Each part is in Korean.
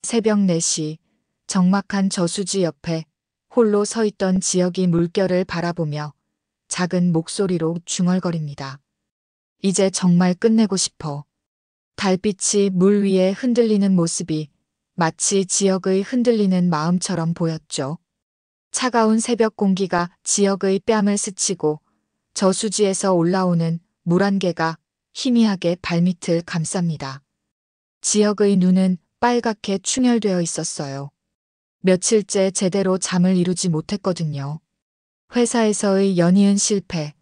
새벽 4시 적막한 저수지 옆에 홀로 서 있던 지혁이 물결을 바라보며 작은 목소리로 중얼거립니다. 이제 정말 끝내고 싶어. 달빛이 물 위에 흔들리는 모습이 마치 지혁의 흔들리는 마음처럼 보였죠. 차가운 새벽 공기가 지혁의 뺨을 스치고 저수지에서 올라오는 물 한 개가 희미하게 발밑을 감쌉니다. 지혁의 눈은 빨갛게 충혈되어 있었어요. 며칠째 제대로 잠을 이루지 못했거든요. 회사에서의 연이은 실패,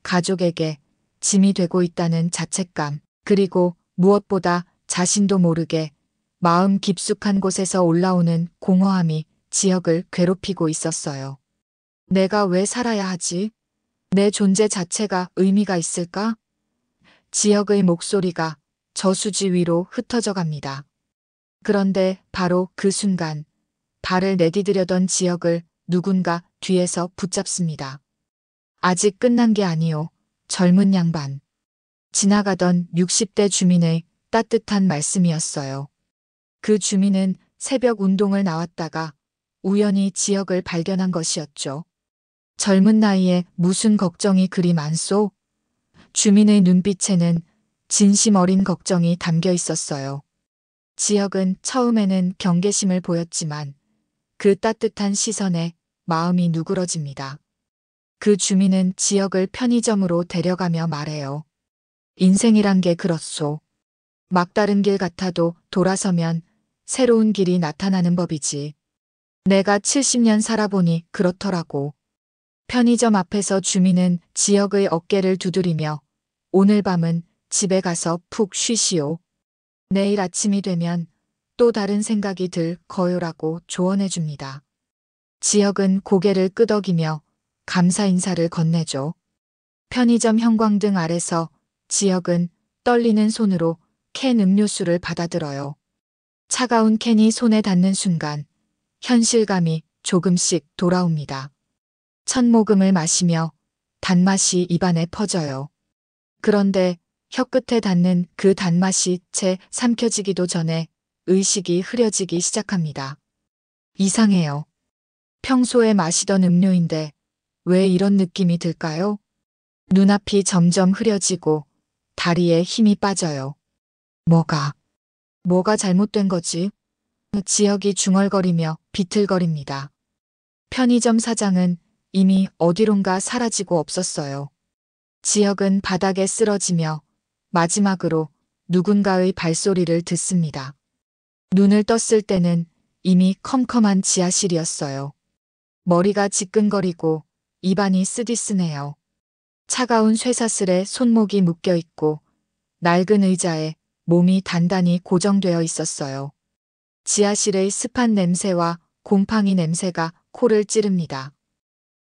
가족에게 짐이 되고 있다는 자책감, 그리고 무엇보다 자신도 모르게 마음 깊숙한 곳에서 올라오는 공허함이 지혁을 괴롭히고 있었어요. 내가 왜 살아야 하지? 내 존재 자체가 의미가 있을까? 지혁의 목소리가 저수지 위로 흩어져 갑니다. 그런데 바로 그 순간 발을 내디디려던 지혁을 누군가 뒤에서 붙잡습니다. 아직 끝난 게 아니오. 젊은 양반. 지나가던 60대 주민의 따뜻한 말씀이었어요. 그 주민은 새벽 운동을 나왔다가 우연히 지혁을 발견한 것이었죠. 젊은 나이에 무슨 걱정이 그리 많소? 주민의 눈빛에는 진심 어린 걱정이 담겨 있었어요. 지혁은 처음에는 경계심을 보였지만 그 따뜻한 시선에 마음이 누그러집니다. 그 주민은 지혁을 편의점으로 데려가며 말해요. 인생이란 게 그렇소. 막다른 길 같아도 돌아서면 새로운 길이 나타나는 법이지. 내가 70년 살아보니 그렇더라고. 편의점 앞에서 주민은 지혁의 어깨를 두드리며 오늘 밤은 집에 가서 푹 쉬시오. 내일 아침이 되면 또 다른 생각이 들 거요라고 조언해 줍니다. 지혁은 고개를 끄덕이며 감사 인사를 건네죠. 편의점 형광등 아래서 지혁은 떨리는 손으로 캔 음료수를 받아들어요. 차가운 캔이 손에 닿는 순간 현실감이 조금씩 돌아옵니다. 첫 모금을 마시며 단맛이 입안에 퍼져요. 그런데 혀끝에 닿는 그 단맛이 채 삼켜지기도 전에 의식이 흐려지기 시작합니다. 이상해요. 평소에 마시던 음료인데 왜 이런 느낌이 들까요? 눈앞이 점점 흐려지고 다리에 힘이 빠져요. 뭐가 잘못된 거지? 지혁이 중얼거리며 비틀거립니다. 편의점 사장은 이미 어디론가 사라지고 없었어요. 지혁은 바닥에 쓰러지며 마지막으로 누군가의 발소리를 듣습니다. 눈을 떴을 때는 이미 컴컴한 지하실이었어요. 머리가 지끈거리고 입안이 쓰디쓰네요. 차가운 쇠사슬에 손목이 묶여 있고 낡은 의자에 몸이 단단히 고정되어 있었어요. 지하실의 습한 냄새와 곰팡이 냄새가 코를 찌릅니다.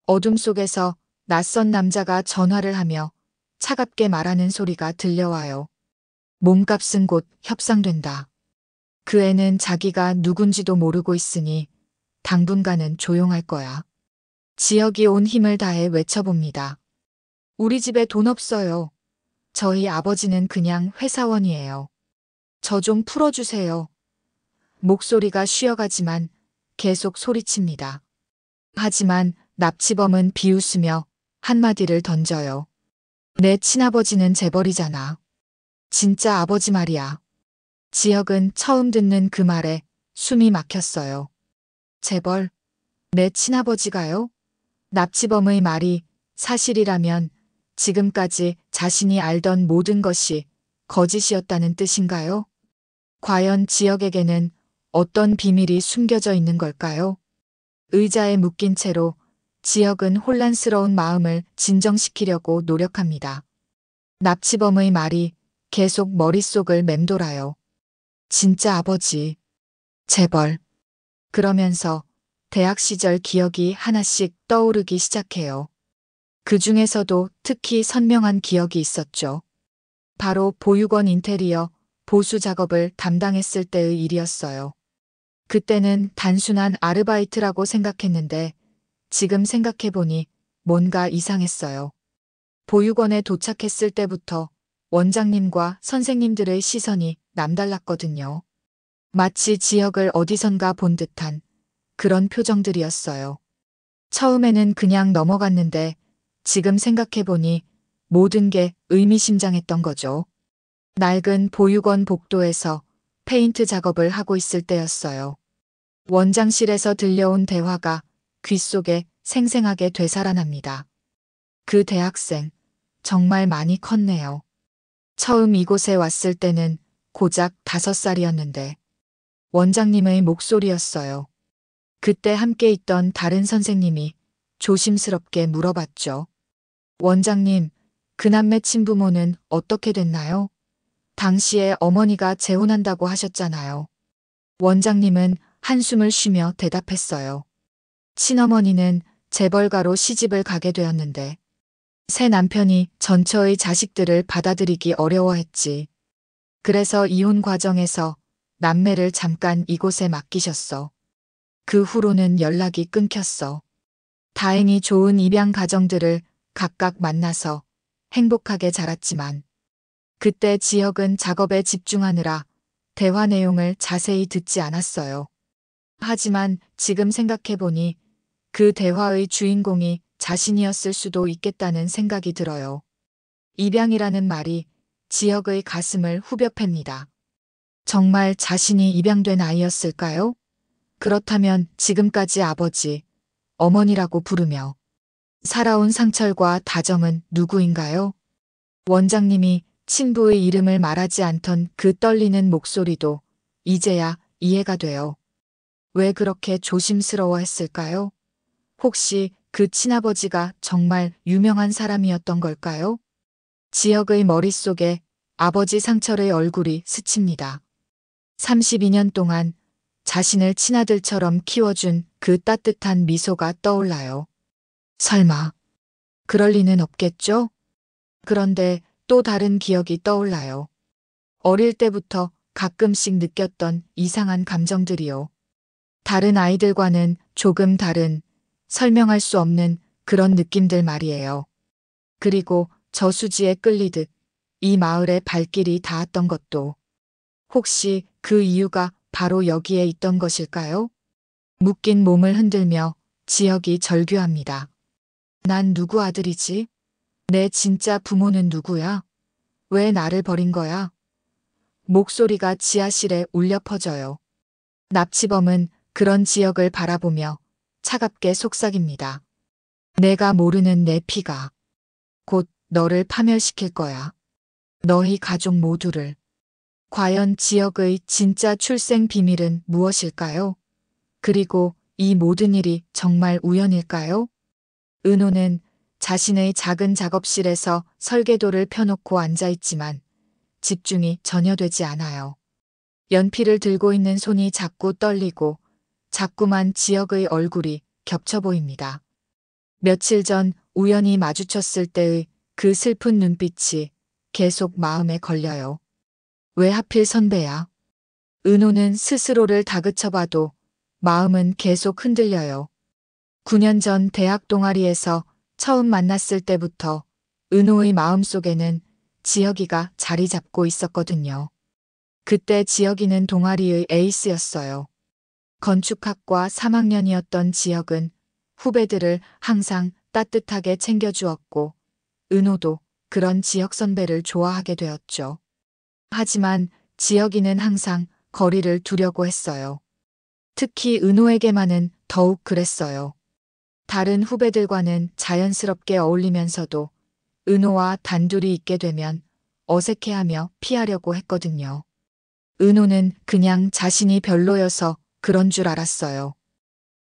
어둠 속에서 낯선 남자가 전화를 하며 차갑게 말하는 소리가 들려와요. 몸값은 곧 협상된다. 그 애는 자기가 누군지도 모르고 있으니 당분간은 조용할 거야. 지혁이 온 힘을 다해 외쳐봅니다. 우리 집에 돈 없어요. 저희 아버지는 그냥 회사원이에요. 저 좀 풀어주세요. 목소리가 쉬어가지만 계속 소리칩니다. 하지만 납치범은 비웃으며 한마디를 던져요. 내 친아버지는 재벌이잖아. 진짜 아버지 말이야. 지혁은 처음 듣는 그 말에 숨이 막혔어요. 재벌? 내 친아버지가요? 납치범의 말이 사실이라면 지금까지 자신이 알던 모든 것이 거짓이었다는 뜻인가요? 과연 지혁에게는 어떤 비밀이 숨겨져 있는 걸까요? 의자에 묶인 채로 지혁은 혼란스러운 마음을 진정시키려고 노력합니다. 납치범의 말이 계속 머릿속을 맴돌아요. 진짜 아버지. 재벌. 그러면서 대학 시절 기억이 하나씩 떠오르기 시작해요. 그 중에서도 특히 선명한 기억이 있었죠. 바로 보육원 인테리어 보수 작업을 담당했을 때의 일이었어요. 그때는 단순한 아르바이트라고 생각했는데 지금 생각해보니 뭔가 이상했어요. 보육원에 도착했을 때부터 원장님과 선생님들의 시선이 남달랐거든요. 마치 지역을 어디선가 본 듯한 그런 표정들이었어요. 처음에는 그냥 넘어갔는데 지금 생각해보니 모든 게 의미심장했던 거죠. 낡은 보육원 복도에서 페인트 작업을 하고 있을 때였어요. 원장실에서 들려온 대화가 귓속에 생생하게 되살아납니다. 그 대학생, 정말 많이 컸네요. 처음 이곳에 왔을 때는 고작 5살이었는데 원장님의 목소리였어요. 그때 함께 있던 다른 선생님이 조심스럽게 물어봤죠. 원장님, 그 남매 친부모는 어떻게 됐나요? 당시에 어머니가 재혼한다고 하셨잖아요. 원장님은 한숨을 쉬며 대답했어요. 친어머니는 재벌가로 시집을 가게 되었는데 새 남편이 전처의 자식들을 받아들이기 어려워했지. 그래서 이혼 과정에서 남매를 잠깐 이곳에 맡기셨어. 그 후로는 연락이 끊겼어. 다행히 좋은 입양 가정들을 각각 만나서 행복하게 자랐지만 그때 지역은 작업에 집중하느라 대화 내용을 자세히 듣지 않았어요. 하지만 지금 생각해보니 그 대화의 주인공이 자신이었을 수도 있겠다는 생각이 들어요. 입양이라는 말이 지역의 가슴을 후벼 팹니다. 정말 자신이 입양된 아이였을까요? 그렇다면 지금까지 아버지, 어머니라고 부르며 살아온 상철과 다정은 누구인가요? 원장님이 친부의 이름을 말하지 않던 그 떨리는 목소리도 이제야 이해가 돼요. 왜 그렇게 조심스러워했을까요? 혹시 그 친아버지가 정말 유명한 사람이었던 걸까요? 지역의 머릿속에 아버지 상철의 얼굴이 스칩니다. 32년 동안 자신을 친아들처럼 키워준 그 따뜻한 미소가 떠올라요. 설마, 그럴 리는 없겠죠? 그런데 또 다른 기억이 떠올라요. 어릴 때부터 가끔씩 느꼈던 이상한 감정들이요. 다른 아이들과는 조금 다른, 설명할 수 없는 그런 느낌들 말이에요. 그리고 저수지에 끌리듯 이 마을에 발길이 닿았던 것도 혹시 그 이유가 바로 여기에 있던 것일까요? 묶인 몸을 흔들며 지역이 절규합니다. 난 누구 아들이지? 내 진짜 부모는 누구야? 왜 나를 버린 거야? 목소리가 지하실에 울려 퍼져요. 납치범은 그런 지역을 바라보며 차갑게 속삭입니다. 내가 모르는 내 피가 곧 너를 파멸시킬 거야. 너희 가족 모두를. 과연 지역의 진짜 출생 비밀은 무엇일까요? 그리고 이 모든 일이 정말 우연일까요? 은호는 자신의 작은 작업실에서 설계도를 펴놓고 앉아있지만 집중이 전혀 되지 않아요. 연필을 들고 있는 손이 자꾸 떨리고 자꾸만 지역의 얼굴이 겹쳐 보입니다. 며칠 전 우연히 마주쳤을 때의 그 슬픈 눈빛이 계속 마음에 걸려요. 왜 하필 선배야? 은호는 스스로를 다그쳐봐도 마음은 계속 흔들려요. 9년 전 대학 동아리에서 처음 만났을 때부터 은호의 마음속에는 지혁이가 자리 잡고 있었거든요. 그때 지혁이는 동아리의 에이스였어요. 건축학과 3학년이었던 지혁은 후배들을 항상 따뜻하게 챙겨주었고 은호도 그런 지혁 선배를 좋아하게 되었죠. 하지만 지혁이는 항상 거리를 두려고 했어요. 특히 은호에게만은 더욱 그랬어요. 다른 후배들과는 자연스럽게 어울리면서도 은호와 단둘이 있게 되면 어색해하며 피하려고 했거든요. 은호는 그냥 자신이 별로여서 그런 줄 알았어요.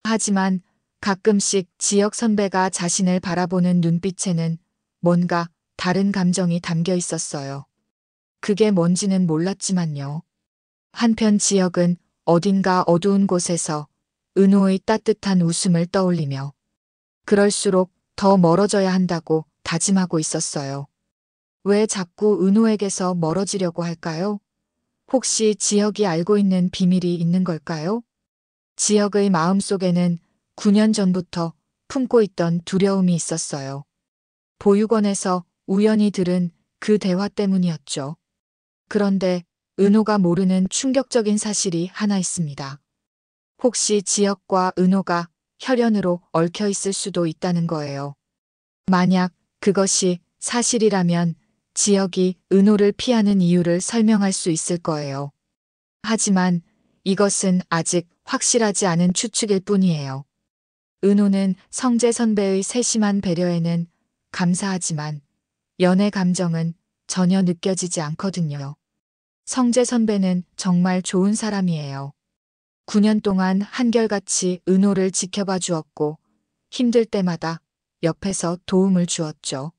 하지만 가끔씩 지역 선배가 자신을 바라보는 눈빛에는 뭔가 다른 감정이 담겨 있었어요. 그게 뭔지는 몰랐지만요. 한편 지역은 어딘가 어두운 곳에서 은호의 따뜻한 웃음을 떠올리며 그럴수록 더 멀어져야 한다고 다짐하고 있었어요. 왜 자꾸 은호에게서 멀어지려고 할까요? 혹시 지역이 알고 있는 비밀이 있는 걸까요? 지역의 마음속에는 9년 전부터 품고 있던 두려움이 있었어요. 보육원에서 우연히 들은 그 대화 때문이었죠. 그런데 은호가 모르는 충격적인 사실이 하나 있습니다. 혹시 지혁과 은호가 혈연으로 얽혀 있을 수도 있다는 거예요. 만약 그것이 사실이라면 지혁이 은호를 피하는 이유를 설명할 수 있을 거예요. 하지만 이것은 아직 확실하지 않은 추측일 뿐이에요. 은호는 성재 선배의 세심한 배려에는 감사하지만 연애 감정은 전혀 느껴지지 않거든요. 성재 선배는 정말 좋은 사람이에요. 9년 동안 한결같이 은호를 지켜봐 주었고 힘들 때마다 옆에서 도움을 주었죠.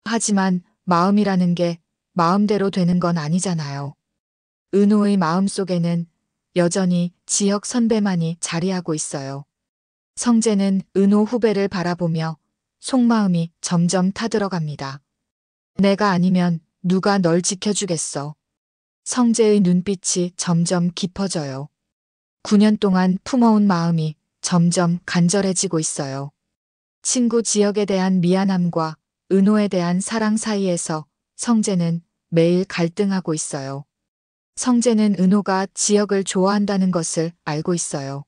하지만 마음이라는 게 마음대로 되는 건 아니잖아요. 은호의 마음속에는 여전히 지혁 선배만이 자리하고 있어요. 성재는 은호 후배를 바라보며 속마음이 점점 타들어갑니다. 내가 아니면 누가 널 지켜주겠어. 성재의 눈빛이 점점 깊어져요. 9년 동안 품어온 마음이 점점 간절해지고 있어요. 친구 지혁에 대한 미안함과 은호에 대한 사랑 사이에서 성재는 매일 갈등하고 있어요. 성재는 은호가 지혁을 좋아한다는 것을 알고 있어요.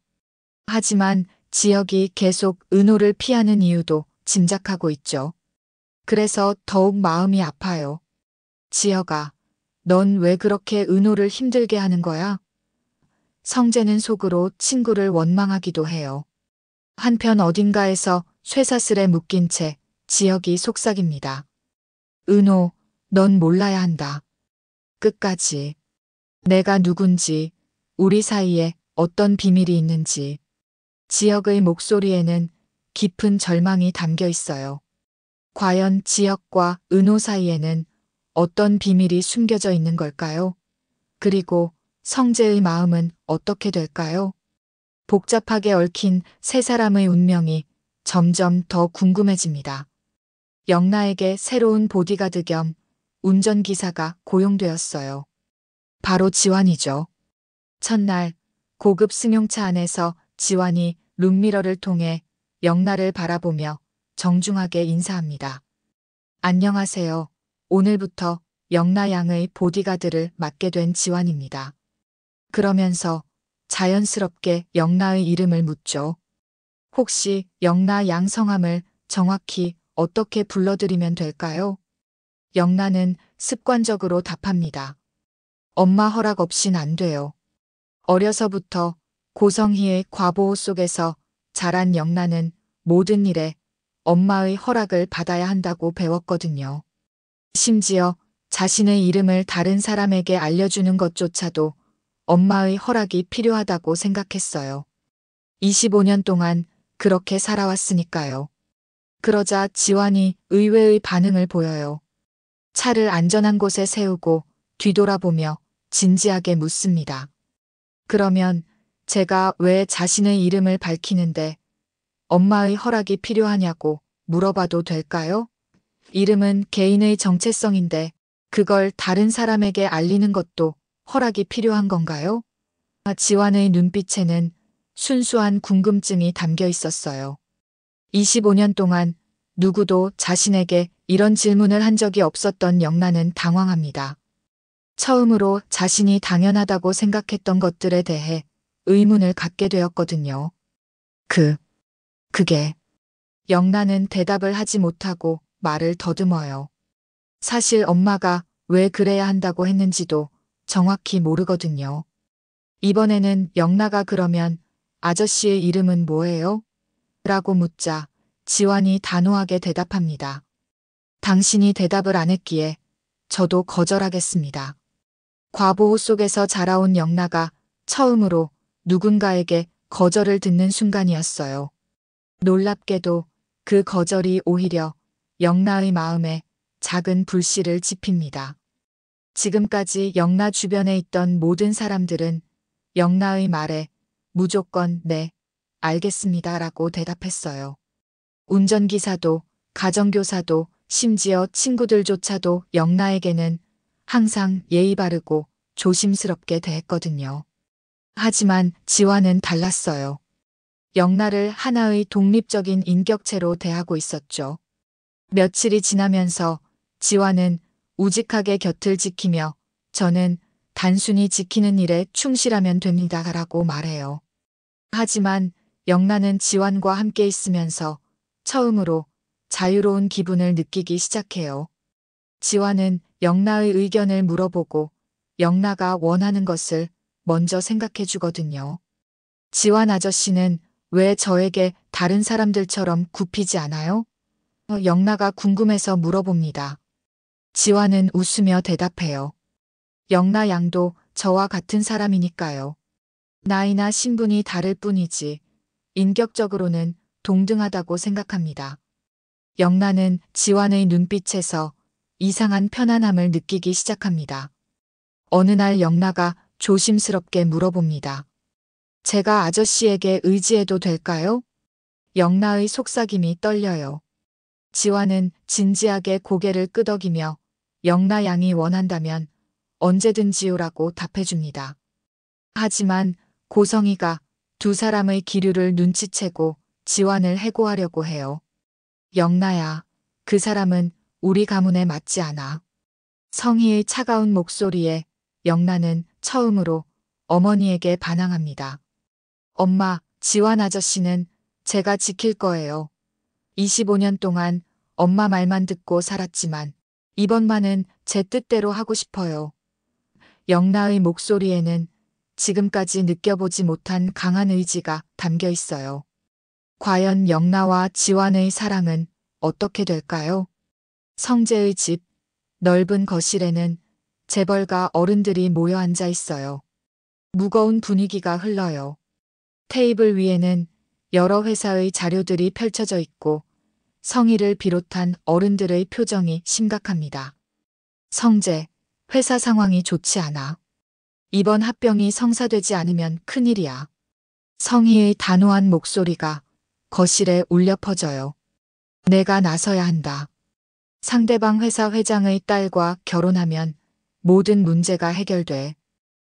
하지만 지혁이 계속 은호를 피하는 이유도 짐작하고 있죠. 그래서 더욱 마음이 아파요. 지혁아, 넌 왜 그렇게 은호를 힘들게 하는 거야? 성재는 속으로 친구를 원망하기도 해요. 한편 어딘가에서 쇠사슬에 묶인 채 지혁이 속삭입니다. 은호, 넌 몰라야 한다. 끝까지. 내가 누군지, 우리 사이에 어떤 비밀이 있는지. 지혁의 목소리에는 깊은 절망이 담겨 있어요. 과연 지혁과 은호 사이에는 어떤 비밀이 숨겨져 있는 걸까요? 그리고 성재의 마음은 어떻게 될까요? 복잡하게 얽힌 세 사람의 운명이 점점 더 궁금해집니다. 영나에게 새로운 보디가드 겸 운전기사가 고용되었어요. 바로 지완이죠. 첫날 고급 승용차 안에서 지완이 룸미러를 통해 영나를 바라보며 정중하게 인사합니다. 안녕하세요. 오늘부터 영나 양의 보디가드를 맡게 된 지완입니다. 그러면서 자연스럽게 영나의 이름을 묻죠. 혹시 영나 양 성함을 정확히 어떻게 불러드리면 될까요? 영나는 습관적으로 답합니다. 엄마 허락 없인 안 돼요. 어려서부터 고성희의 과보호 속에서 자란 영나는 모든 일에 엄마의 허락을 받아야 한다고 배웠거든요. 심지어 자신의 이름을 다른 사람에게 알려주는 것조차도 엄마의 허락이 필요하다고 생각했어요. 25년 동안 그렇게 살아왔으니까요. 그러자 지완이 의외의 반응을 보여요. 차를 안전한 곳에 세우고 뒤돌아보며 진지하게 묻습니다. 그러면 제가 왜 자신의 이름을 밝히는데 엄마의 허락이 필요하냐고 물어봐도 될까요? 이름은 개인의 정체성인데 그걸 다른 사람에게 알리는 것도 허락이 필요한 건가요? 지완의 눈빛에는 순수한 궁금증이 담겨 있었어요. 25년 동안 누구도 자신에게 이런 질문을 한 적이 없었던 영나는 당황합니다. 처음으로 자신이 당연하다고 생각했던 것들에 대해 의문을 갖게 되었거든요. 그게. 영나는 대답을 하지 못하고 말을 더듬어요. 사실 엄마가 왜 그래야 한다고 했는지도 정확히 모르거든요. 이번에는 영나가 그러면 아저씨의 이름은 뭐예요? 라고 묻자 지완이 단호하게 대답합니다. 당신이 대답을 안 했기에 저도 거절하겠습니다. 과보호 속에서 자라온 영나가 처음으로 누군가에게 거절을 듣는 순간이었어요. 놀랍게도 그 거절이 오히려 영나의 마음에 작은 불씨를 지핍니다. 지금까지 영나 주변에 있던 모든 사람들은 영나의 말에 무조건 네, 알겠습니다 라고 대답했어요. 운전기사도, 가정교사도, 심지어 친구들조차도 영나에게는 항상 예의 바르고 조심스럽게 대했거든요. 하지만 지완은 달랐어요. 영나를 하나의 독립적인 인격체로 대하고 있었죠. 며칠이 지나면서 지완은 우직하게 곁을 지키며 저는 단순히 지키는 일에 충실하면 됩니다라고 말해요. 하지만 영란은 지환과 함께 있으면서 처음으로 자유로운 기분을 느끼기 시작해요. 지환은 영라의 의견을 물어보고 영라가 원하는 것을 먼저 생각해 주거든요. 지환 아저씨는 왜 저에게 다른 사람들처럼 굽히지 않아요? 영라가 궁금해서 물어봅니다. 지환은 웃으며 대답해요. 영라 양도 저와 같은 사람이니까요. 나이나 신분이 다를 뿐이지 인격적으로는 동등하다고 생각합니다. 영란은 지환의 눈빛에서 이상한 편안함을 느끼기 시작합니다. 어느 날 영라가 조심스럽게 물어봅니다. 제가 아저씨에게 의지해도 될까요? 영라의 속삭임이 떨려요. 지환은 진지하게 고개를 끄덕이며 영라 양이 원한다면 언제든지요라고 답해줍니다. 하지만 고성이가 두 사람의 기류를 눈치채고 지환을 해고하려고 해요. 영라야, 그 사람은 우리 가문에 맞지 않아. 성희의 차가운 목소리에 영라는 처음으로 어머니에게 반항합니다. 엄마, 지환 아저씨는 제가 지킬 거예요. 25년 동안 엄마 말만 듣고 살았지만 이번만은 제 뜻대로 하고 싶어요. 영라의 목소리에는 지금까지 느껴보지 못한 강한 의지가 담겨 있어요. 과연 영라와 지환의 사랑은 어떻게 될까요? 성재의 집, 넓은 거실에는 재벌가 어른들이 모여 앉아 있어요. 무거운 분위기가 흘러요. 테이블 위에는 여러 회사의 자료들이 펼쳐져 있고 성희를 비롯한 어른들의 표정이 심각합니다. 성재, 회사 상황이 좋지 않아. 이번 합병이 성사되지 않으면 큰일이야. 성희의 단호한 목소리가 거실에 울려 퍼져요. 내가 나서야 한다. 상대방 회사 회장의 딸과 결혼하면 모든 문제가 해결돼.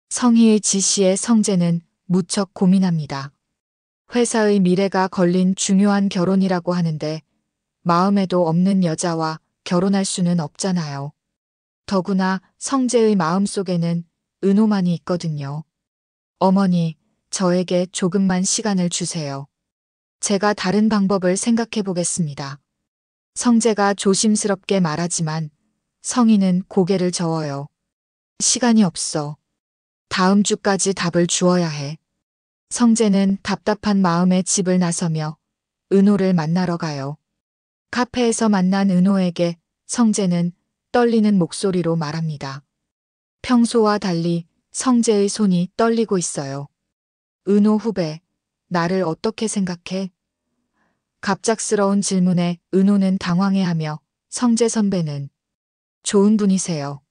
성희의 지시에 성재는 무척 고민합니다. 회사의 미래가 걸린 중요한 결혼이라고 하는데 마음에도 없는 여자와 결혼할 수는 없잖아요. 더구나 성재의 마음속에는 은호만이 있거든요. 어머니, 저에게 조금만 시간을 주세요. 제가 다른 방법을 생각해 보겠습니다. 성재가 조심스럽게 말하지만 성희는 고개를 저어요. 시간이 없어. 다음 주까지 답을 주어야 해. 성재는 답답한 마음에 집을 나서며 은호를 만나러 가요. 카페에서 만난 은호에게 성재는 떨리는 목소리로 말합니다. 평소와 달리 성재의 손이 떨리고 있어요. 은호 후배, 나를 어떻게 생각해? 갑작스러운 질문에 은호는 당황해하며 성재 선배는 좋은 분이세요.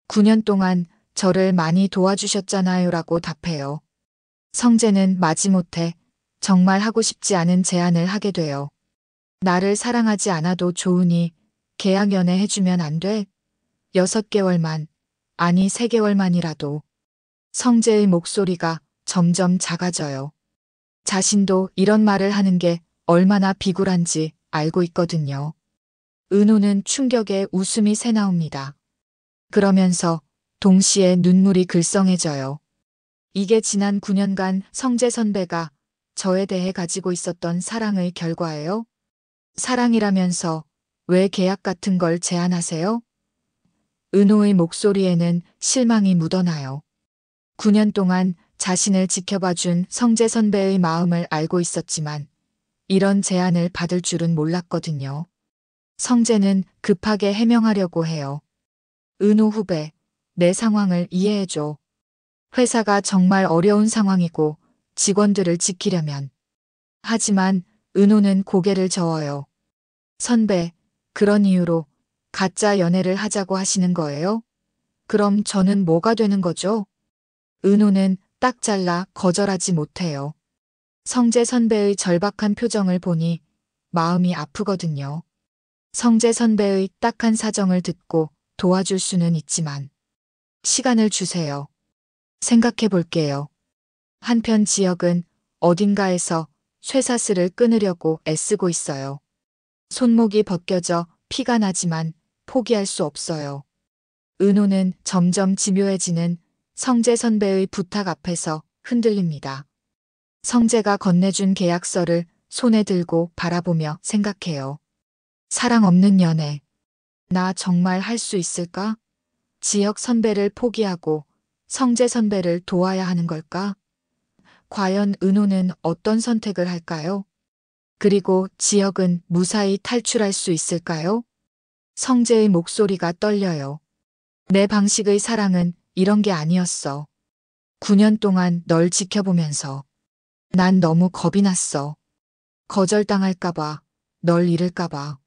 9년 동안 저를 많이 도와주셨잖아요 라고 답해요. 성재는 마지못해 정말 하고 싶지 않은 제안을 하게 돼요. 나를 사랑하지 않아도 좋으니 계약 연애 해주면 안 돼? 6개월만, 아니 3개월만이라도. 성재의 목소리가 점점 작아져요. 자신도 이런 말을 하는 게 얼마나 비굴한지 알고 있거든요. 은호는 충격에 웃음이 새나옵니다. 그러면서 동시에 눈물이 글썽해져요. 이게 지난 9년간 성재 선배가 저에 대해 가지고 있었던 사랑의 결과예요? 사랑이라면서 왜 계약 같은 걸 제안하세요? 은호의 목소리에는 실망이 묻어나요. 9년 동안 자신을 지켜봐준 성재 선배의 마음을 알고 있었지만 이런 제안을 받을 줄은 몰랐거든요. 성재는 급하게 해명하려고 해요. 은호 후배, 내 상황을 이해해줘. 회사가 정말 어려운 상황이고 직원들을 지키려면. 하지만 은호는 고개를 저어요. 선배, 그런 이유로 가짜 연애를 하자고 하시는 거예요? 그럼 저는 뭐가 되는 거죠? 은호는 딱 잘라 거절하지 못해요. 성재 선배의 절박한 표정을 보니 마음이 아프거든요. 성재 선배의 딱한 사정을 듣고 도와줄 수는 있지만 시간을 주세요. 생각해 볼게요. 한편 지역은 어딘가에서 쇠사슬을 끊으려고 애쓰고 있어요. 손목이 벗겨져 피가 나지만 포기할 수 없어요. 은호는 점점 집요해지는 성재 선배의 부탁 앞에서 흔들립니다. 성재가 건네준 계약서를 손에 들고 바라보며 생각해요. 사랑 없는 연애. 나 정말 할 수 있을까? 지혁 선배를 포기하고 성재 선배를 도와야 하는 걸까? 과연 은호는 어떤 선택을 할까요? 그리고 지혁은 무사히 탈출할 수 있을까요? 성재의 목소리가 떨려요. 내 방식의 사랑은 이런 게 아니었어. 9년 동안 널 지켜보면서 난 너무 겁이 났어. 거절당할까봐, 널 잃을까봐.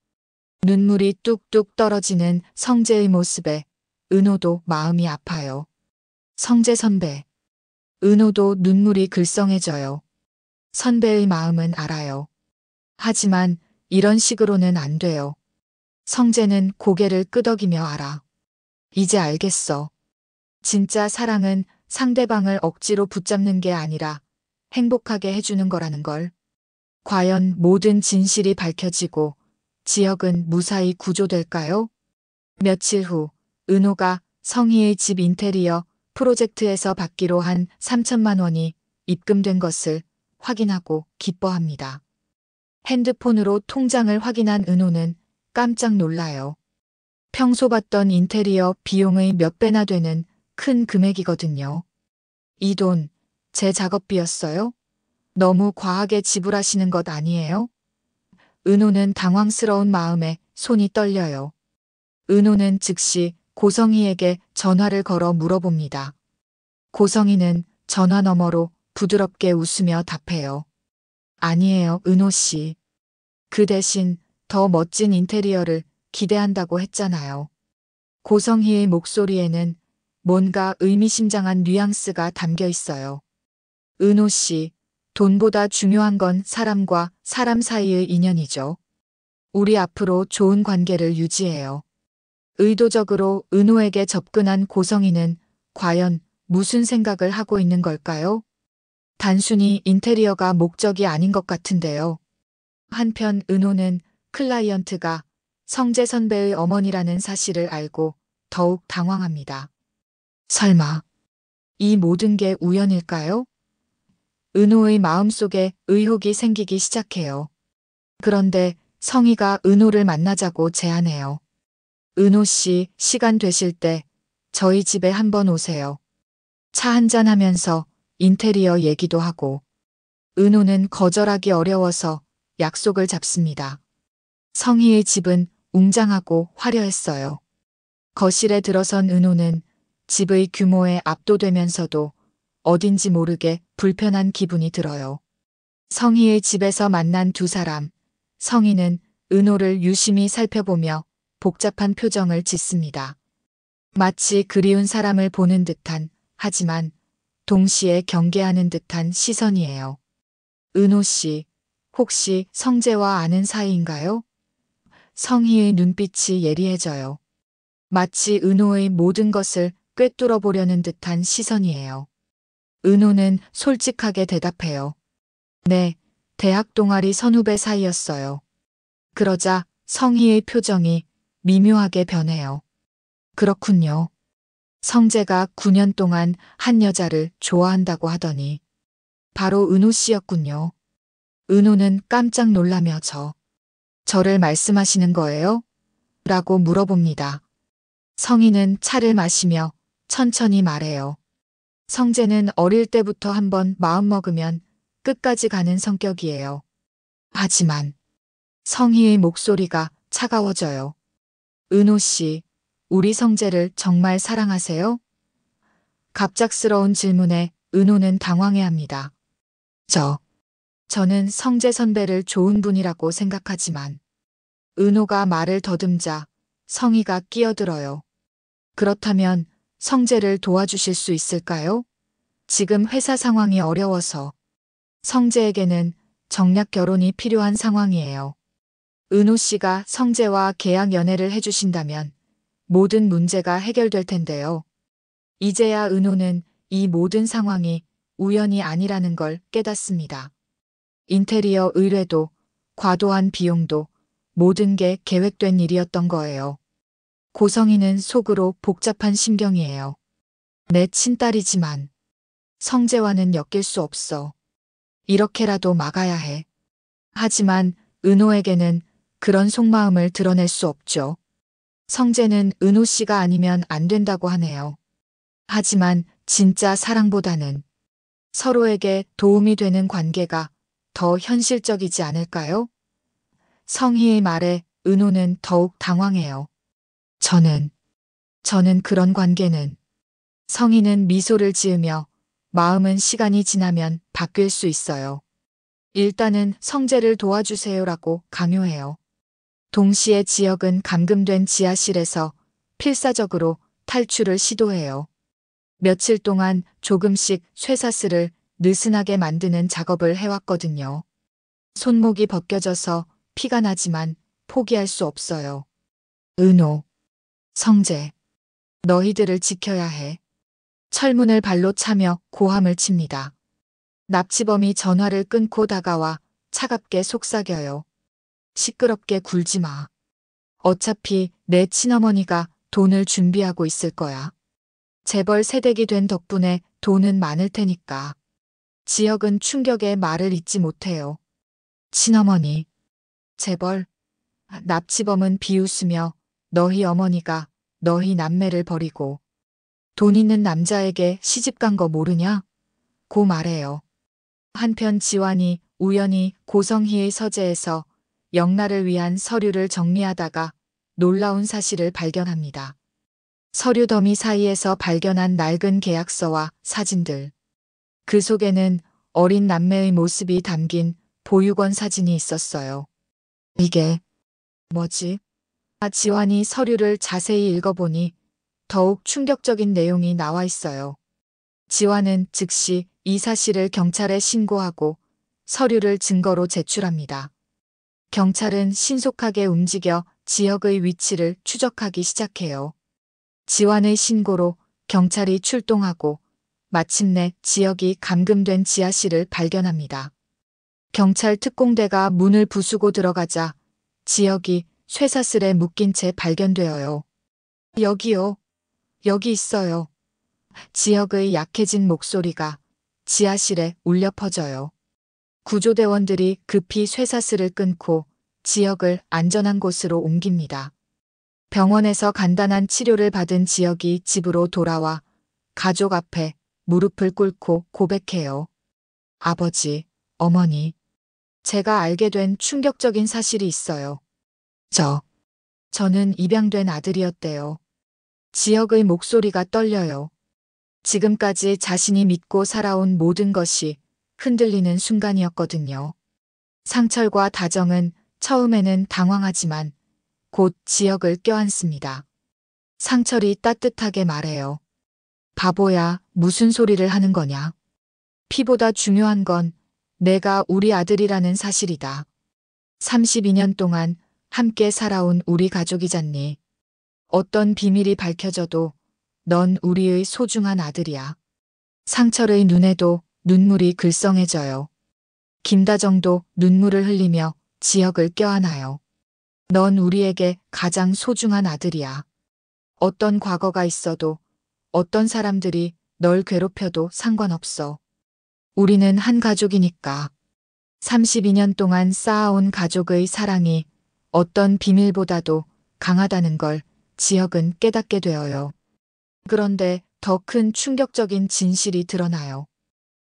눈물이 뚝뚝 떨어지는 성재의 모습에 은호도 마음이 아파요. 성재 선배. 은호도 눈물이 글썽해져요. 선배의 마음은 알아요. 하지만 이런 식으로는 안 돼요. 성재는 고개를 끄덕이며 알아. 이제 알겠어. 진짜 사랑은 상대방을 억지로 붙잡는 게 아니라 행복하게 해주는 거라는 걸. 과연 모든 진실이 밝혀지고 지혁은 무사히 구조될까요? 며칠 후 은호가 성희의 집 인테리어 프로젝트에서 받기로 한 3천만 원이 입금된 것을 확인하고 기뻐합니다. 핸드폰으로 통장을 확인한 은호는 깜짝 놀라요. 평소 받던 인테리어 비용의 몇 배나 되는 큰 금액이거든요. 이 돈, 제 작업비였어요? 너무 과하게 지불하시는 것 아니에요? 은호는 당황스러운 마음에 손이 떨려요. 은호는 즉시 고성희에게 전화를 걸어 물어봅니다. 고성희는 전화 너머로 부드럽게 웃으며 답해요. 아니에요, 은호 씨. 그 대신 더 멋진 인테리어를 기대한다고 했잖아요. 고성희의 목소리에는 뭔가 의미심장한 뉘앙스가 담겨 있어요. 은호 씨, 돈보다 중요한 건 사람과 사람 사이의 인연이죠. 우리 앞으로 좋은 관계를 유지해요. 의도적으로 은호에게 접근한 고성희는 과연 무슨 생각을 하고 있는 걸까요? 단순히 인테리어가 목적이 아닌 것 같은데요. 한편 은호는 클라이언트가 성재 선배의 어머니라는 사실을 알고 더욱 당황합니다. 설마 이 모든 게 우연일까요? 은호의 마음속에 의혹이 생기기 시작해요. 그런데 성희가 은호를 만나자고 제안해요. 은호 씨, 시간 되실 때 저희 집에 한번 오세요. 차 한잔 하면서 인테리어 얘기도 하고. 은호는 거절하기 어려워서 약속을 잡습니다. 성희의 집은 웅장하고 화려했어요. 거실에 들어선 은호는 집의 규모에 압도되면서도 어딘지 모르게 불편한 기분이 들어요. 성희의 집에서 만난 두 사람, 성희는 은호를 유심히 살펴보며 복잡한 표정을 짓습니다. 마치 그리운 사람을 보는 듯한, 하지만 동시에 경계하는 듯한 시선이에요. 은호 씨, 혹시 성재와 아는 사이인가요? 성희의 눈빛이 예리해져요. 마치 은호의 모든 것을 꿰뚫어 보려는 듯한 시선이에요. 은호는 솔직하게 대답해요. 네, 대학 동아리 선후배 사이였어요. 그러자 성희의 표정이 미묘하게 변해요. 그렇군요. 성재가 9년 동안 한 여자를 좋아한다고 하더니 바로 은호 씨였군요. 은호는 깜짝 놀라며 저를 말씀하시는 거예요? 라고 물어봅니다. 성희는 차를 마시며 천천히 말해요. 성재는 어릴 때부터 한번 마음먹으면 끝까지 가는 성격이에요. 하지만 성희의 목소리가 차가워져요. 은호 씨, 우리 성재를 정말 사랑하세요? 갑작스러운 질문에 은호는 당황해합니다. 저는 성재 선배를 좋은 분이라고 생각하지만. 은호가 말을 더듬자 성희가 끼어들어요. 그렇다면 성재를 도와주실 수 있을까요? 지금 회사 상황이 어려워서. 성재에게는 정략 결혼이 필요한 상황이에요. 은호 씨가 성재와 계약 연애를 해주신다면 모든 문제가 해결될 텐데요. 이제야 은호는 이 모든 상황이 우연이 아니라는 걸 깨닫습니다. 인테리어 의뢰도, 과도한 비용도 모든 게 계획된 일이었던 거예요. 고성희는 속으로 복잡한 심경이에요. 내 친딸이지만 성재와는 엮일 수 없어. 이렇게라도 막아야 해. 하지만 은호에게는 그런 속마음을 드러낼 수 없죠. 성재는 은호 씨가 아니면 안 된다고 하네요. 하지만 진짜 사랑보다는 서로에게 도움이 되는 관계가 더 현실적이지 않을까요? 성희의 말에 은호는 더욱 당황해요. 저는 그런 관계는. 성희는 미소를 지으며 마음은 시간이 지나면 바뀔 수 있어요. 일단은 성재를 도와주세요라고 강요해요. 동시에 지혁은 감금된 지하실에서 필사적으로 탈출을 시도해요. 며칠 동안 조금씩 쇠사슬을 느슨하게 만드는 작업을 해왔거든요. 손목이 벗겨져서 피가 나지만 포기할 수 없어요. 은호, 성재, 너희들을 지켜야 해. 철문을 발로 차며 고함을 칩니다. 납치범이 전화를 끊고 다가와 차갑게 속삭여요. 시끄럽게 굴지 마. 어차피 내 친어머니가 돈을 준비하고 있을 거야. 재벌 세댁이 된 덕분에 돈은 많을 테니까. 지혁은 충격에 말을 잇지 못해요. 친어머니, 재벌. 납치범은 비웃으며 너희 어머니가 너희 남매를 버리고 돈 있는 남자에게 시집간 거 모르냐? 고 말해요. 한편 지환이 우연히 고성희의 서재에서 영라를 위한 서류를 정리하다가 놀라운 사실을 발견합니다. 서류 더미 사이에서 발견한 낡은 계약서와 사진들. 그 속에는 어린 남매의 모습이 담긴 보육원 사진이 있었어요. 이게 뭐지? 지환이 서류를 자세히 읽어보니 더욱 충격적인 내용이 나와 있어요. 지환은 즉시 이 사실을 경찰에 신고하고 서류를 증거로 제출합니다. 경찰은 신속하게 움직여 지혁의 위치를 추적하기 시작해요. 지환의 신고로 경찰이 출동하고 마침내 지혁이 감금된 지하실을 발견합니다. 경찰 특공대가 문을 부수고 들어가자 지혁이 쇠사슬에 묶인 채 발견되어요. 여기요. 여기 있어요. 지혁의 약해진 목소리가 지하실에 울려 퍼져요. 구조대원들이 급히 쇠사슬을 끊고 지혁을 안전한 곳으로 옮깁니다. 병원에서 간단한 치료를 받은 지혁이 집으로 돌아와 가족 앞에 무릎을 꿇고 고백해요. 아버지, 어머니, 제가 알게 된 충격적인 사실이 있어요. 저는 입양된 아들이었대요. 지혁의 목소리가 떨려요. 지금까지 자신이 믿고 살아온 모든 것이 흔들리는 순간이었거든요. 상철과 다정은 처음에는 당황하지만 곧 지혁을 껴안습니다. 상철이 따뜻하게 말해요. 바보야, 무슨 소리를 하는 거냐. 피보다 중요한 건 내가 우리 아들이라는 사실이다. 32년 동안 함께 살아온 우리 가족이잖니. 어떤 비밀이 밝혀져도 넌 우리의 소중한 아들이야. 상철의 눈에도 눈물이 글썽해져요. 김다정도 눈물을 흘리며 지혁을 껴안아요. 넌 우리에게 가장 소중한 아들이야. 어떤 과거가 있어도 어떤 사람들이 널 괴롭혀도 상관없어. 우리는 한 가족이니까. 32년 동안 쌓아온 가족의 사랑이 어떤 비밀보다도 강하다는 걸 지혁은 깨닫게 되어요. 그런데 더 큰 충격적인 진실이 드러나요.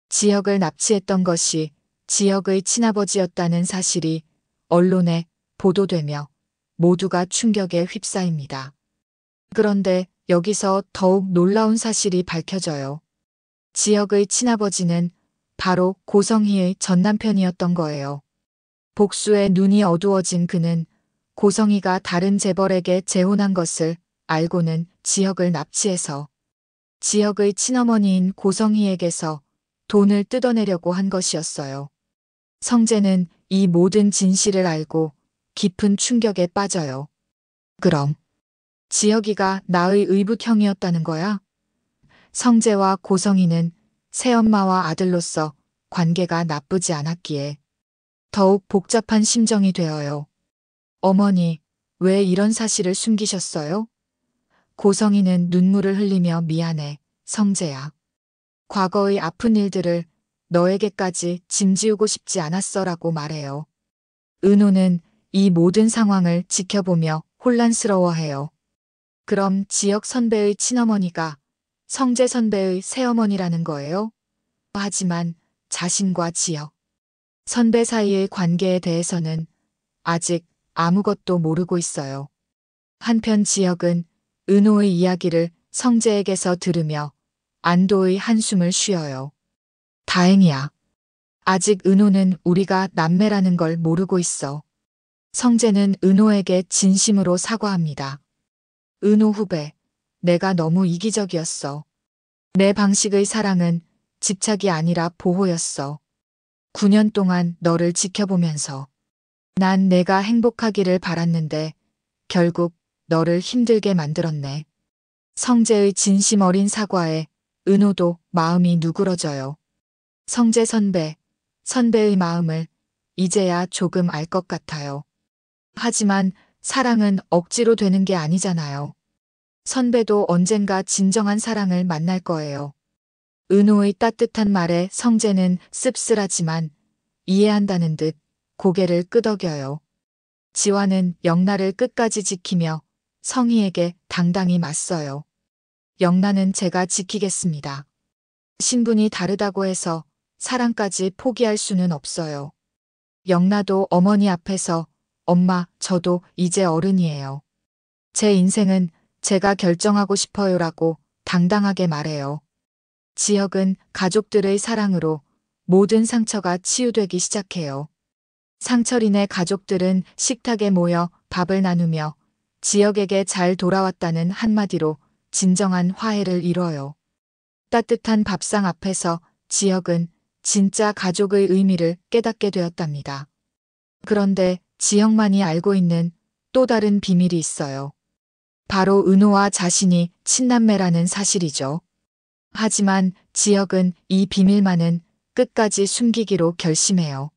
지혁을 납치했던 것이 지혁의 친아버지였다는 사실이 언론에 보도되며 모두가 충격에 휩싸입니다. 그런데 여기서 더욱 놀라운 사실이 밝혀져요. 지혁의 친아버지는 바로 고성희의 전남편이었던 거예요. 복수에 눈이 어두워진 그는 고성희가 다른 재벌에게 재혼한 것을 알고는 지혁을 납치해서 지혁의 친어머니인 고성희에게서 돈을 뜯어내려고 한 것이었어요. 성재는 이 모든 진실을 알고 깊은 충격에 빠져요. 그럼 지혁이가 나의 의붓형이었다는 거야? 성재와 고성희는 새엄마와 아들로서 관계가 나쁘지 않았기에 더욱 복잡한 심정이 되어요. 어머니, 왜 이런 사실을 숨기셨어요? 고성희는 눈물을 흘리며 미안해. 성재야. 과거의 아픈 일들을 너에게까지 짐지우고 싶지 않았어라고 말해요. 은호는 이 모든 상황을 지켜보며 혼란스러워해요. 그럼 지혁 선배의 친어머니가 성재 선배의 새어머니라는 거예요? 하지만 자신과 지혁 선배 사이의 관계에 대해서는 아직 아무것도 모르고 있어요. 한편 지혁은 은호의 이야기를 성재에게서 들으며 안도의 한숨을 쉬어요. 다행이야. 아직 은호는 우리가 남매라는 걸 모르고 있어. 성재는 은호에게 진심으로 사과합니다. 은호 후배, 내가 너무 이기적이었어. 내 방식의 사랑은 집착이 아니라 보호였어. 9년 동안 너를 지켜보면서 난 내가 행복하기를 바랐는데 결국 너를 힘들게 만들었네. 성재의 진심 어린 사과에 은호도 마음이 누그러져요. 성재 선배, 선배의 마음을 이제야 조금 알 것 같아요. 하지만 사랑은 억지로 되는 게 아니잖아요. 선배도 언젠가 진정한 사랑을 만날 거예요. 은호의 따뜻한 말에 성재는 씁쓸하지만 이해한다는 듯 고개를 끄덕여요. 지화는 영란을 끝까지 지키며 성희에게 당당히 맞서요. 영란은 제가 지키겠습니다. 신분이 다르다고 해서 사랑까지 포기할 수는 없어요. 영란도 어머니 앞에서 엄마, 저도 이제 어른이에요. 제 인생은 제가 결정하고 싶어요라고 당당하게 말해요. 지혁은 가족들의 사랑으로 모든 상처가 치유되기 시작해요. 상철이네 가족들은 식탁에 모여 밥을 나누며 지혁에게 잘 돌아왔다는 한마디로 진정한 화해를 이뤄요. 따뜻한 밥상 앞에서 지혁은 진짜 가족의 의미를 깨닫게 되었답니다. 그런데 지혁만이 알고 있는 또 다른 비밀이 있어요. 바로 은호와 자신이 친남매라는 사실이죠. 하지만 지혁은 이 비밀만은 끝까지 숨기기로 결심해요.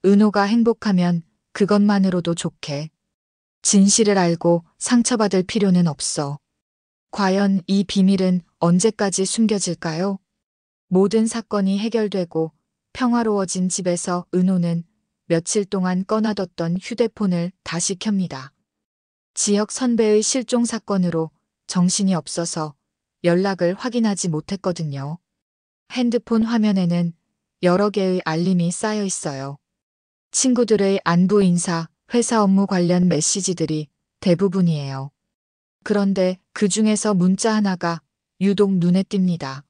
은호가 행복하면 그것만으로도 좋게. 진실을 알고 상처받을 필요는 없어. 과연 이 비밀은 언제까지 숨겨질까요? 모든 사건이 해결되고 평화로워진 집에서 은호는 며칠 동안 꺼놔뒀던 휴대폰을 다시 켭니다. 지혁 선배의 실종 사건으로 정신이 없어서 연락을 확인하지 못했거든요. 핸드폰 화면에는 여러 개의 알림이 쌓여 있어요. 친구들의 안부 인사, 회사 업무 관련 메시지들이 대부분이에요. 그런데 그 중에서 문자 하나가 유독 눈에 띕니다.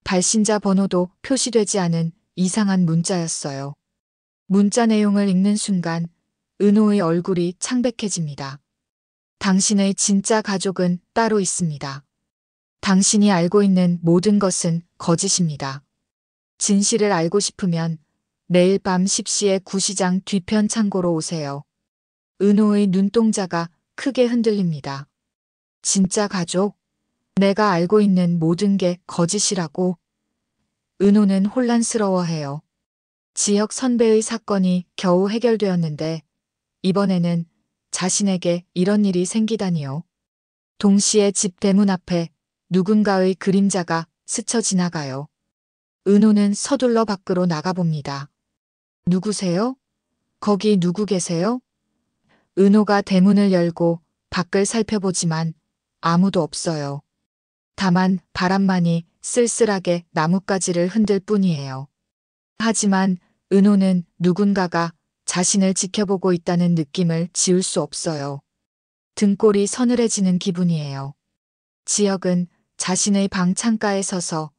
발신자 번호도 표시되지 않은 이상한 문자였어요. 문자 내용을 읽는 순간 은호의 얼굴이 창백해집니다. 당신의 진짜 가족은 따로 있습니다. 당신이 알고 있는 모든 것은 거짓입니다. 진실을 알고 싶으면 내일 밤 10시에 구시장 뒤편 창고로 오세요. 은호의 눈동자가 크게 흔들립니다. 진짜 가족? 내가 알고 있는 모든 게 거짓이라고? 은호는 혼란스러워해요. 지혁 선배의 사건이 겨우 해결되었는데 이번에는 자신에게 이런 일이 생기다니요. 동시에 집 대문 앞에 누군가의 그림자가 스쳐 지나가요. 은호는 서둘러 밖으로 나가봅니다. 누구세요? 거기 누구 계세요? 은호가 대문을 열고 밖을 살펴보지만 아무도 없어요. 다만 바람만이 쓸쓸하게 나뭇가지를 흔들 뿐이에요. 하지만 은호는 누군가가 자신을 지켜보고 있다는 느낌을 지울 수 없어요. 등골이 서늘해지는 기분이에요. 지혁은 자신의 방 창가에 서서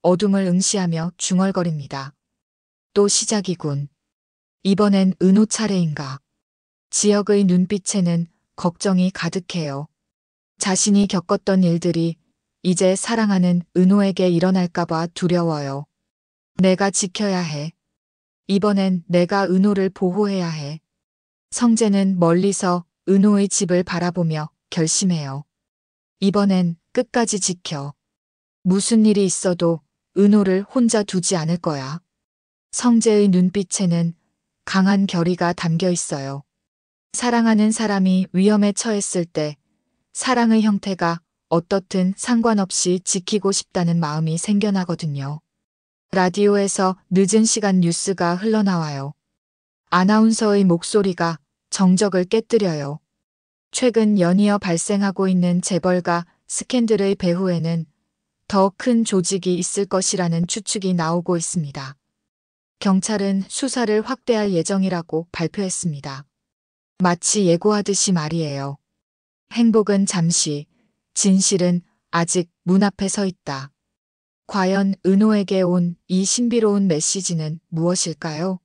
어둠을 응시하며 중얼거립니다. 또 시작이군. 이번엔 은호 차례인가. 지혁의 눈빛에는 걱정이 가득해요. 자신이 겪었던 일들이 이제 사랑하는 은호에게 일어날까봐 두려워요. 내가 지켜야 해. 이번엔 내가 은호를 보호해야 해. 성재는 멀리서 은호의 집을 바라보며 결심해요. 이번엔 끝까지 지켜. 무슨 일이 있어도 은호를 혼자 두지 않을 거야. 성재의 눈빛에는 강한 결의가 담겨 있어요. 사랑하는 사람이 위험에 처했을 때 사랑의 형태가 어떻든 상관없이 지키고 싶다는 마음이 생겨나거든요. 라디오에서 늦은 시간 뉴스가 흘러나와요. 아나운서의 목소리가 정적을 깨뜨려요. 최근 연이어 발생하고 있는 재벌가 스캔들의 배후에는 더 큰 조직이 있을 것이라는 추측이 나오고 있습니다. 경찰은 수사를 확대할 예정이라고 발표했습니다. 마치 예고하듯이 말이에요. 행복은 잠시, 진실은 아직 문 앞에 서 있다. 과연 은호에게 온 이 신비로운 메시지는 무엇일까요?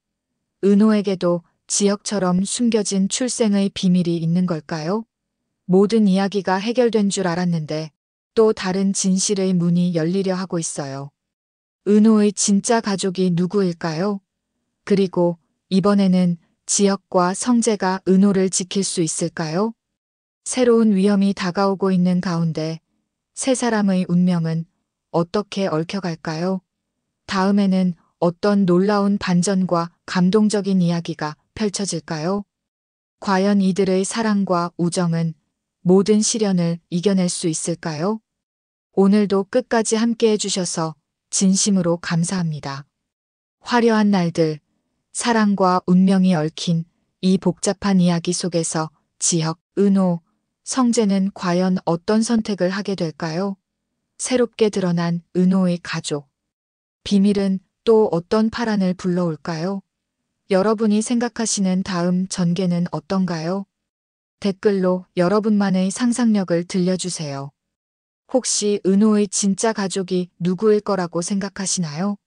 은호에게도 지역처럼 숨겨진 출생의 비밀이 있는 걸까요? 모든 이야기가 해결된 줄 알았는데 또 다른 진실의 문이 열리려 하고 있어요. 은호의 진짜 가족이 누구일까요? 그리고 이번에는 지역과 성재가 은호를 지킬 수 있을까요? 새로운 위험이 다가오고 있는 가운데 세 사람의 운명은 어떻게 얽혀갈까요? 다음에는 어떤 놀라운 반전과 감동적인 이야기가 펼쳐질까요? 과연 이들의 사랑과 우정은 모든 시련을 이겨낼 수 있을까요? 오늘도 끝까지 함께 해주셔서 진심으로 감사합니다. 화려한 날들, 사랑과 운명이 얽힌 이 복잡한 이야기 속에서 지혁, 은호, 성재는 과연 어떤 선택을 하게 될까요? 새롭게 드러난 은호의 가족. 비밀은 또 어떤 파란을 불러올까요? 여러분이 생각하시는 다음 전개는 어떤가요? 댓글로 여러분만의 상상력을 들려주세요. 혹시 은호의 진짜 가족이 누구일 거라고 생각하시나요?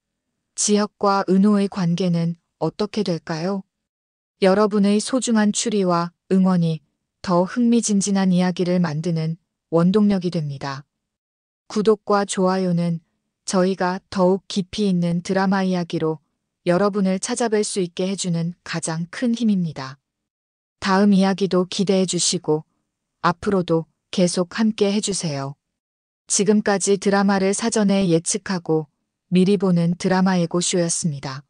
지혁과 은호의 관계는 어떻게 될까요? 여러분의 소중한 추리와 응원이 더 흥미진진한 이야기를 만드는 원동력이 됩니다. 구독과 좋아요는 저희가 더욱 깊이 있는 드라마 이야기로 여러분을 찾아뵐 수 있게 해주는 가장 큰 힘입니다. 다음 이야기도 기대해 주시고 앞으로도 계속 함께 해주세요. 지금까지 드라마를 사전에 예측하고 미리 보는 드라마 예고쇼였습니다.